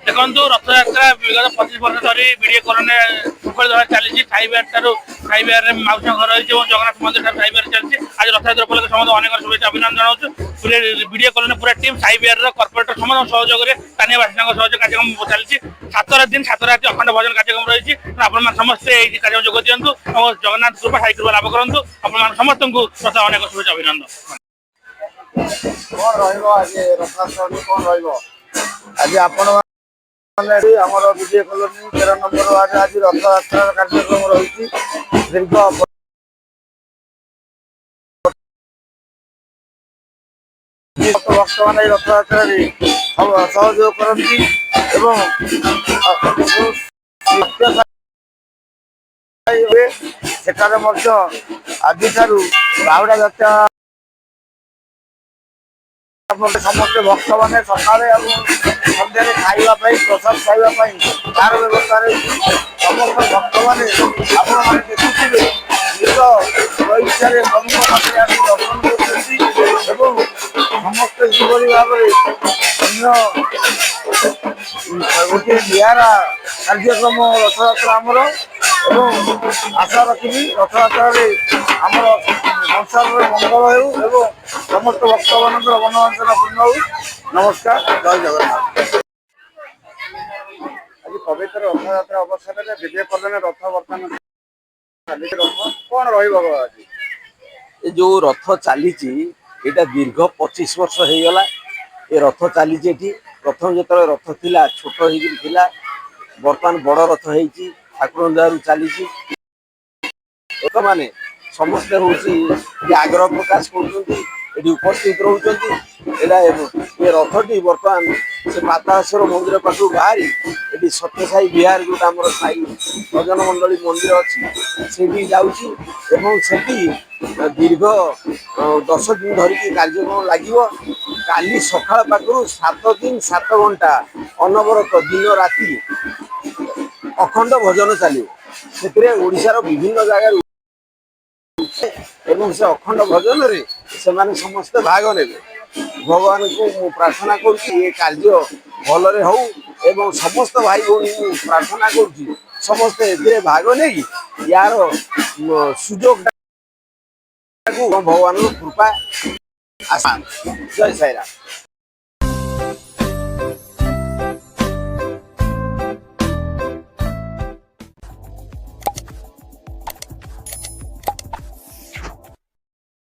ଦେଖନ୍ତୁ ରଥଯାତ୍ରା ବିଗତ 25 ବର୍ଷ ଧରି ଭିଡ଼ିଓ କଲୋନୀ ସୁଖରେ ଧରା ଚାଲିଛି। ଖାଇବାରେ ମାଉସୀ ଘର ରହିଛି ଏବଂ ଜଗନ୍ନାଥ ମନ୍ଦିର ଠାରୁ ଖାଇବାରେ ଚାଲିଛି। ଆଜି ରଥଯାତ୍ରା ଉପଲକ୍ଷେ ସମସ୍ତ ଅନେକ ଶୁଭେଚ୍ଛା ଅଭିନନ୍ଦନ ଜଣାଉଛୁ। ଭିଡ଼ିଓ କଲୋନୀ ପୁରା ଟିମ୍ ସାଇବିଆର କର୍ପୋରେଟର ସମସ୍ତଙ୍କ ସହଯୋଗରେ ସ୍ଥାନୀୟ ବାସିନ୍ଦାଙ୍କ ସହଯୋଗ କାର୍ଯ୍ୟକ୍ରମ ଚାଲିଛି। 7 ଦିନ 7 ରାତି ଅଖଣ୍ଡ ଭଜନ କାର୍ଯ୍ୟକ୍ରମ ରହିଛି। ଆପଣମାନେ ସମସ୍ତେ ଏହି କାର୍ଯ୍ୟକ୍ରମ ଯୋଗ ଦିଅନ୍ତୁ ଏବଂ ଜଗନ୍ନାଥ କୃପା ସାଇ କୃପା ଲାଭ କରନ୍ତୁ। ଆପଣମାନେ ସମସ୍ତଙ୍କୁ ତଥା ଅନେକ ଶୁଭେଚ୍ଛା ଅଭିନନ୍ଦନ। କଣ ରହିବ ଆଜି ରଥଯାତ୍ରା କଣ ରହିବ ଆଜି ଆପଣ ଆମର ଭିଡ଼ିଓ କଲୋନୀ 13 ନମ୍ବର ୱାର୍ଡରେ ଆଜି ରଥଯାତ୍ରାର କାର୍ଯ୍ୟକ୍ରମ ରହିଛି। ଦୀର୍ଘ ଭକ୍ତମାନେ ଏହି ରଥଯାତ୍ରାରେ ସହଯୋଗ କରନ୍ତି ଏବଂ ସେଠାରେ ମଧ୍ୟ ଆଜିଠାରୁ ବାହୁଡ଼ା ଯାତ୍ରା ସମସ୍ତେ ଭକ୍ତମାନେ ସକାଳେ ଏବଂ ସନ୍ଧ୍ୟାରେ ଖାଇବା ପାଇଁ ପ୍ରସାଦ ଖାଇବା ପାଇଁ ତାର ବ୍ୟବସ୍ଥା ରହିଛି। ସମସ୍ତ ଭକ୍ତମାନେ ଆପଣମାନେ ଦେଖୁଥିବେ ନିଜ ସ୍ୱଇଚ୍ଛାରେ ପ୍ରମୁଖ ପାଖରେ ଆସି ଦର୍ଶନ କରୁଛନ୍ତି ଏବଂ ସମସ୍ତେ କିଭଳି ଭାବରେ ଅନ୍ୟ ଗୋଟିଏ ନିଆରା କାର୍ଯ୍ୟକ୍ରମ ରଥଯାତ୍ରା ଆମର ଏବଂ ଆଶା ରଖିବି ରଥଯାତ୍ରାରେ ଆମର ସଂସାରରେ ମଙ୍ଗଳ ହେଉ ଏବଂ ସମସ୍ତ ଭକ୍ତମାନଙ୍କର ମନୋବାଞ୍ଛନା ପୂର୍ଣ୍ଣ ହେଉ। ନମସ୍କାର, ଜୟ ଜଗନ୍ନାଥ। ଆଜି ପବିତ୍ର ରଥଯାତ୍ରା ଅବସରରେ ଭିଡ଼ିଓ କଲୋନୀ ରଥ ବର୍ତ୍ତମାନ ରଥ କଣ ରହିବ ଆଜି? ଏ ଯୋଉ ରଥ ଚାଲିଛି ଏଇଟା ଦୀର୍ଘ 25 ବର୍ଷ ହେଇଗଲା ଏ ରଥ ଚାଲିଛି। ଏଠି ପ୍ରଥମ ଯେତେବେଳେ ରଥ ଥିଲା ଛୋଟ ହେଇକିରି ଥିଲା, ବର୍ତ୍ତମାନ ବଡ଼ ରଥ ହେଇଛି, ଠାକୁରଙ୍କ ଦୟାରୁ ଚାଲିଛି। ଲୋକମାନେ ସମସ୍ତେ ହଉଛି ଆଗ୍ରହ ପ୍ରକାଶ କରୁଛନ୍ତି, ଏଠି ଉପସ୍ଥିତ ରହୁଛନ୍ତି। ଏ ରଥଟି ବର୍ତ୍ତମାନ ସେ ପାତାଳେଶ୍ୱର ମନ୍ଦିର ପାଖରୁ ବାହାରି ଏଠି ସତ୍ୟସାଇ ବିହାର ଯୋଉଟା ଆମର ସାଇ ଭଜନ ମଣ୍ଡଳୀ ମନ୍ଦିର ଅଛି ସେଠି ଯାଉଛି ଏବଂ ସେଠି ଦୀର୍ଘ 10 ଦିନ ଧରିକି କାର୍ଯ୍ୟକ୍ରମ ଲାଗିବ। କାଲି ସକାଳ ପାଖରୁ 7 ଦିନ 7 ଘଣ୍ଟା ଅନବରତ ଦିନ ରାତି ଅଖଣ୍ଡ ଭଜନ ଚାଲିବ। ସେଥିରେ ଓଡ଼ିଶାର ବିଭିନ୍ନ ଜାଗାରୁ ଏବଂ ସେ ଅଖଣ୍ଡ ଭଜନରେ ସେମାନେ ସମସ୍ତେ ଭାଗ ନେବେ। ଭଗବାନଙ୍କୁ ମୁଁ ପ୍ରାର୍ଥନା କରୁଛି ଏ କାର୍ଯ୍ୟ ଭଲରେ ହଉ ଏବଂ ସମସ୍ତ ଭାଇ ଭଉଣୀ ମୁଁ ପ୍ରାର୍ଥନା କରୁଛି ସମସ୍ତେ ଏଥିରେ ଭାଗ ନେଇ ୟାର ସୁଯୋଗ ଭଗବାନଙ୍କ କୃପା ଆଶା। ଜୟ ସାଇରାମ।